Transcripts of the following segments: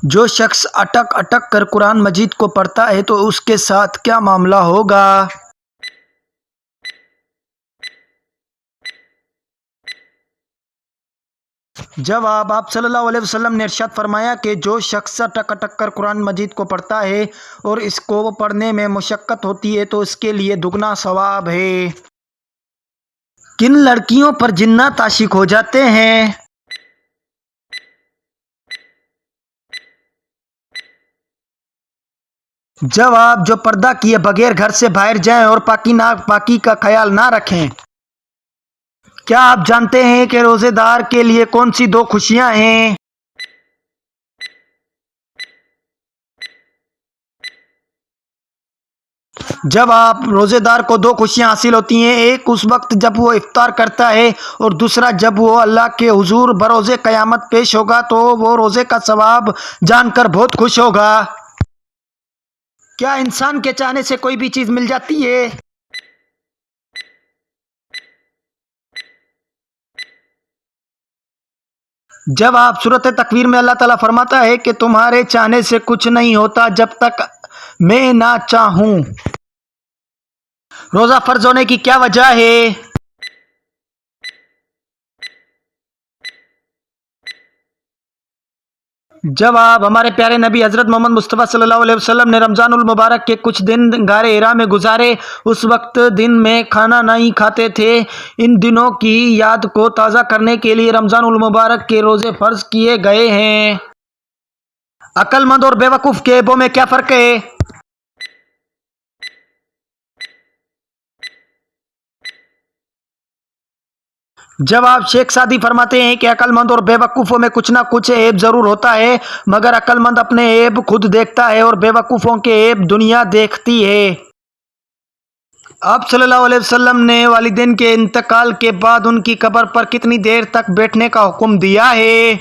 جو شخص اٹک اٹک کر قرآن مجید کو پڑھتا ہے تو اس کے ساتھ کیا معاملہ ہوگا؟ جواب: آپ صلی اللہ علیہ وسلم نے ارشاد فرمایا کہ جو شخص اٹک اٹک کر قرآن مجید کو پڑھتا ہے اور اس کو پڑھنے میں مشقت ہوتی ہے تو اس کے لیے دگنا ثواب ہے۔ کن لڑکیوں پر جنات عاشق ہو جاتے ہیں؟ جواب: جو پردہ کیے بغیر گھر سے باہر جائیں اور پاکی ناپاکی کا خیال نہ رکھیں۔ کیا آپ جانتے ہیں کہ روزے دار کے لیے کون سی دو خوشیاں ہیں؟ جواب: روزے دار کو دو خوشیاں حاصل ہوتی ہیں، ایک اس وقت جب وہ افطار کرتا ہے اور دوسرا جب وہ اللہ کے حضور بروز قیامت پیش ہوگا تو وہ روزے کا ثواب جان کر بہت خوش ہوگا۔ کیا انسان کے چاہنے سے کوئی بھی چیز مل جاتی ہے؟ جواب: سورۃ تکویر میں اللہ تعالیٰ فرماتا ہے کہ تمہارے چاہنے سے کچھ نہیں ہوتا جب تک میں نہ چاہوں۔ روزہ فرض ہونے کی کیا وجہ ہے؟ جواب: ہمارے پیارے نبی حضرت محمد مصطفیٰ صلی اللہ علیہ وسلم نے رمضان المبارک کے کچھ دن غار حرا میں گزارے۔ اس وقت دن میں کھانا نہیں کھاتے تھے۔ ان دنوں کی یاد کو تازہ کرنے کے لیے رمضان المبارک کے روزے فرض کیے گئے ہیں۔ عقل مند اور بے وقوف کے عیبوں میں کیا فرق ہے؟ جواب: شیخ سعدی فرماتے ہیں کہ عقل مند اور بے وقوفوں میں کچھ نہ کچھ عیب ضرور ہوتا ہے، مگر عقل مند اپنے عیب خود دیکھتا ہے اور بے وقوفوں کے عیب دنیا دیکھتی ہے۔ آپ صلی اللہ علیہ وسلم نے والدین کے انتقال کے بعد ان کی قبر پر کتنی دیر تک بیٹھنے کا حکم دیا ہے؟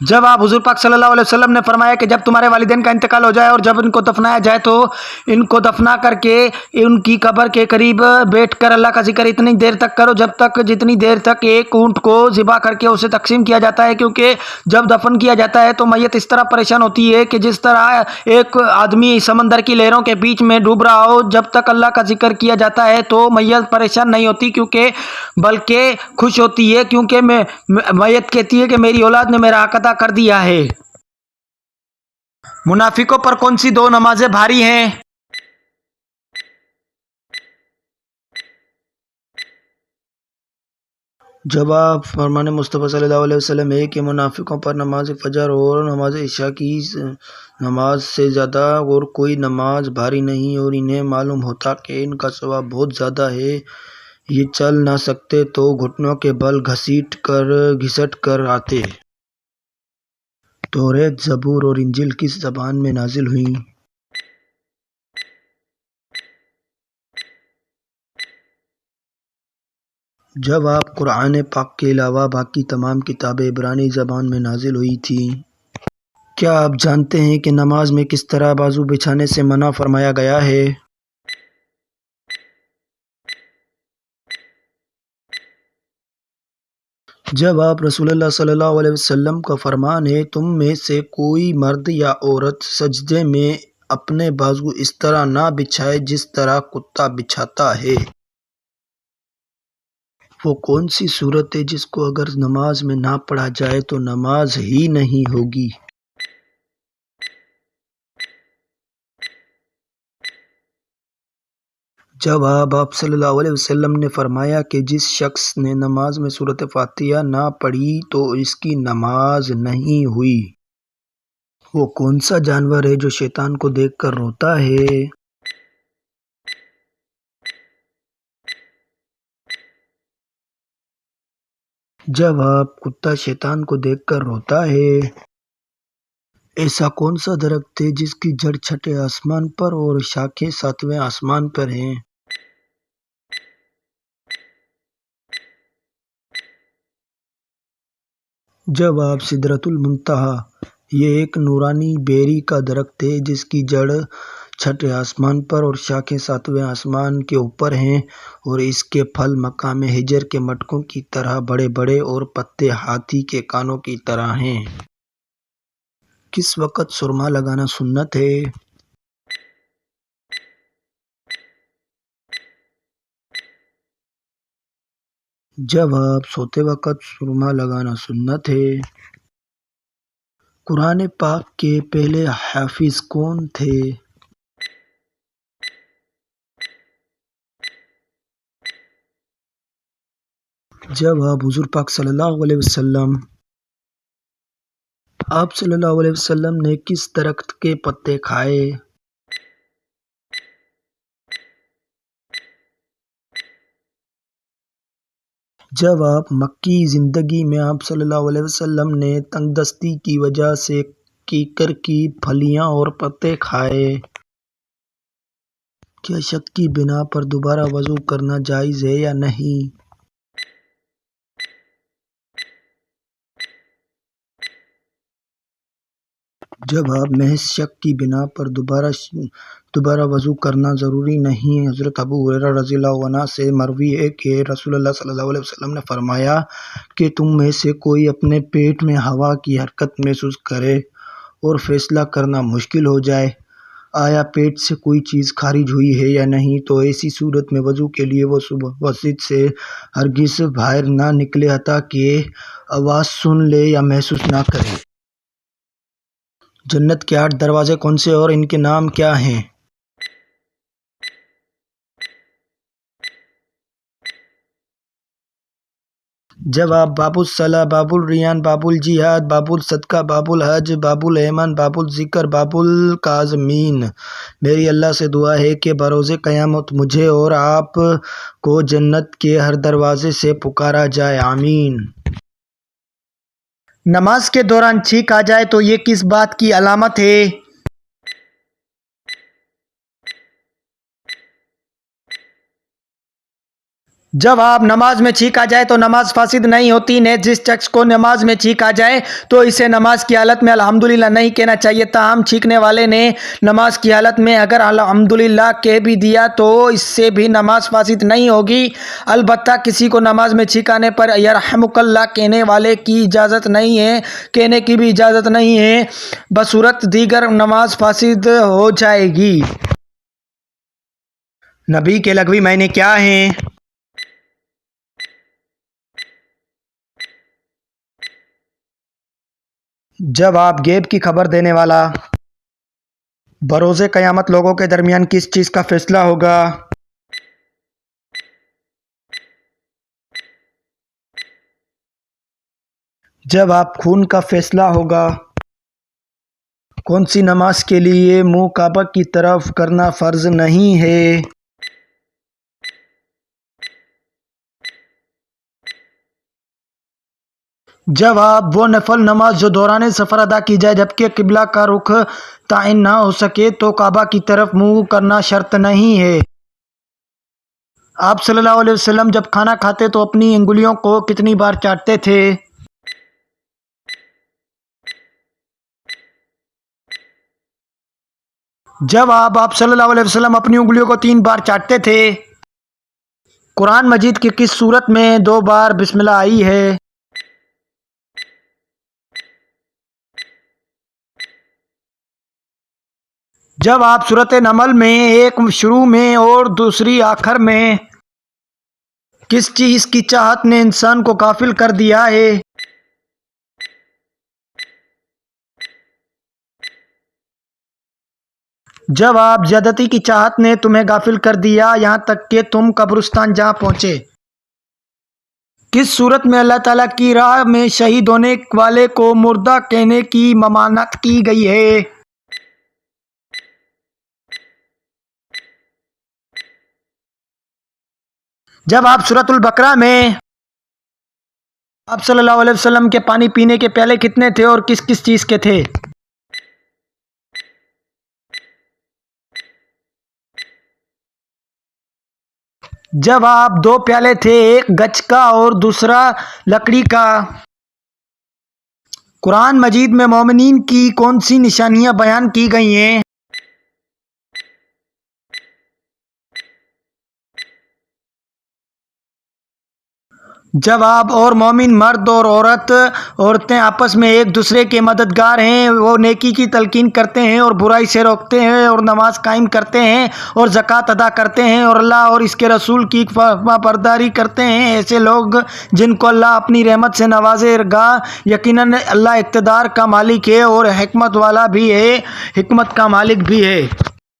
جواب: حضور پاک صلی اللہ علیہ وسلم نے فرمایا کہ جب تمہارے والدین کا انتقال ہو جائے اور جب ان کو دفنایا جائے تو ان کو دفنا کر کے ان کی قبر کے قریب بیٹھ کر اللہ کا ذکر اتنی دیر تک کرو جتنی دیر تک ایک اونٹ کو ذبح کر کے اسے تقسیم کیا جاتا ہے، کیونکہ جب دفن کیا جاتا ہے تو میت اس طرح پریشان ہوتی ہے کہ جس طرح ایک آدمی سمندر کی لہروں کے بیچ میں ڈوب رہا ہو۔ جب تک اللہ کا ذکر کیا جاتا ہے تو میت پریشان نہیں ہوتی بلکہ خوش ہوتی ہے، کیونکہ میت کہتی ہے کہ میری اولاد نے میرا حق ادا کر دیا ہے۔ منافقوں پر کون سی دو نمازیں بھاری ہیں؟ جواب: فرمان مصطفیٰ صلی اللہ علیہ وسلم ہے کہ منافقوں پر نماز فجر اور نماز عشاء کی نماز سے زیادہ اور کوئی نماز بھاری نہیں، اور انہیں معلوم ہوتا کہ ان کا ثواب بہت زیادہ ہے، یہ چل نہ سکتے تو گھٹنوں کے بل گھسٹ کر آتے۔ توریت، زبور اور انجیل کس زبان میں نازل ہوئیں؟ جواب: قرآن پاک کے علاوہ باقی تمام کتابیں عبرانی زبان میں نازل ہوئی تھیں۔ کیا آپ جانتے ہیں کہ نماز میں کس طرح بازو بچھانے سے منع فرمایا گیا ہے؟ جواب: رسول اللہ صلی اللہ علیہ وسلم کا فرمان ہے، تم میں سے کوئی مرد یا عورت سجدے میں اپنے بازو اس طرح نہ بچھائے جس طرح کتا بچھاتا ہے۔ وہ کون سی صورت ہے جس کو اگر نماز میں نہ پڑھا جائے تو نماز ہی نہیں ہوگی؟ جواب: آپ صلی اللہ علیہ وسلم نے فرمایا کہ جس شخص نے نماز میں سورۃ فاتحہ نہ پڑھی تو اس کی نماز نہیں ہوئی۔ وہ کون سا جانور ہے جو شیطان کو دیکھ کر روتا ہے؟ جواب: کتا شیطان کو دیکھ کر روتا ہے۔ ایسا کون سا درخت ہے جس کی جڑ چھٹے آسمان پر اور شاخیں ساتویں آسمان پر ہیں؟ جواب: سدرۃ المنتہی۔ یہ ایک نورانی بیری کا درخت ہے جس کی جڑ چھٹے آسمان پر اور شاخیں ساتویں آسمان کے اوپر ہیں، اور اس کے پھل مقام حجر کے مٹکوں کی طرح بڑے بڑے اور پتے ہاتھی کے کانوں کی طرح ہیں۔ کس وقت سرما لگانا سنت ہے؟ جواب: سوتے وقت سرما لگانا سنت ہے۔ قرآن پاک کے پہلے حافظ کون تھے؟ جواب: حضور پاک صلی اللہ علیہ وسلم۔ آپ صلی اللہ علیہ وسلم نے کس درخت کے پتے کھائے؟ جواب: مکی زندگی میں آپ صلی اللہ علیہ وسلم نے تنگ دستی کی وجہ سے کیکر کی پھلیاں اور پتے کھائے۔ کیا شک کی بنا پر دوبارہ وضو کرنا جائز ہے یا نہیں؟ جواب: محض شک کی بنا پر دوبارہ وضو کرنا ضروری نہیں ہے۔ حضرت ابو ہریرہ رضی اللہ عنہ سے مروی ہے کہ رسول اللہ صلی اللہ علیہ وسلم نے فرمایا کہ تم میں سے کوئی اپنے پیٹ میں ہوا کی حرکت محسوس کرے اور فیصلہ کرنا مشکل ہو جائے آیا پیٹ سے کوئی چیز خارج ہوئی ہے یا نہیں، تو ایسی صورت میں وضو کے لیے وہ صبح مسجد سے ہرگز باہر نہ نکلے حتیٰ کہ آواز سن لے یا محسوس نہ کرے۔ جنت کے 8 دروازے کون سے اور ان کے نام کیا ہیں؟ جواب: باب الصلاۃ، باب الریان، باب الجہاد، باب الصدقہ، باب الحج، باب الایمان، باب الذکر، باب الکاظمین۔ میری اللہ سے دعا ہے کہ بروز قیامت مجھے اور آپ کو جنت کے ہر دروازے سے پکارا جائے، آمین۔ نماز کے دوران چھینک آ جائے تو یہ کس بات کی علامت ہے؟ جواب: نماز میں چھینک آ جائے تو نماز فاسد نہیں ہوتی ہے۔ جس شخص کو نماز میں چھینک آ جائے تو اسے نماز کی حالت میں الحمدللہ نہیں کہنا چاہیے، تاہم چھینکنے والے نے نماز کی حالت میں اگر الحمدللہ کہہ بھی دیا تو اس سے بھی نماز فاسد نہیں ہوگی۔ البتہ کسی کو نماز میں چھینک آنے پر یرحمک اللہ کہنے کی بھی اجازت نہیں ہے، بصورت دیگر نماز فاسد ہو جائے گی۔ نبی کے لغوی معنی کیا ہیں؟ جواب: غیب کی خبر دینے والا۔ بروز قیامت لوگوں کے درمیان کس چیز کا فیصلہ ہوگا؟ جواب: خون کا فیصلہ ہوگا۔ کون سی نماز کے لیے منہ کعبہ کی طرف کرنا فرض نہیں ہے؟ جواب: وہ نفل نماز جو دوران سفر ادا کی جائے جبکہ قبلہ کا رخ تعین نہ ہو سکے تو کعبہ کی طرف منہ کرنا شرط نہیں ہے۔ آپ صلی اللہ علیہ وسلم جب کھانا کھاتے تو اپنی انگلیوں کو کتنی بار چاٹتے تھے؟ جواب: آپ صلی اللہ علیہ وسلم اپنی انگلیوں کو 3 بار چاٹتے تھے۔ قرآن مجید کی کس سورت میں 2 بار بسم اللہ آئی ہے؟ جواب: سورۃ نمل میں ایک شروع میں اور دوسری آخر میں۔ کس چیز کی چاہت نے انسان کو غافل کر دیا ہے؟ جواب: زیادتی کی چاہت نے تمہیں غافل کر دیا یہاں تک کہ تم قبرستان جا پہنچے۔ کس صورت میں اللہ تعالیٰ کی راہ میں شہید ہونے والے کو مردہ کہنے کی ممانعت کی گئی ہے؟ جواب: سورۃ البقرہ میں۔ آپ صلی اللہ علیہ وسلم کے پانی پینے کے پیالے کتنے تھے اور کس کس چیز کے تھے؟ جواب: 2 پیالے تھے، ایک گچ کا اور دوسرا لکڑی کا۔ قرآن مجید میں مومنین کی کون سی نشانیاں بیان کی گئی ہیں؟ جب آپ اور مومن مرد اور عورتیں آپس میں ایک دوسرے کے مددگار ہیں، وہ نیکی کی تلقین کرتے ہیں اور برائی سے روکتے ہیں اور نماز قائم کرتے ہیں اور زکوٰۃ ادا کرتے ہیں اور اللہ اور اس کے رسول کی فرما برداری کرتے ہیں، ایسے لوگ جن کو اللہ اپنی رحمت سے نوازے گا، یقیناً اللہ اقتدار کا مالک ہے اور حکمت والا بھی ہے، حکمت کا مالک بھی ہے۔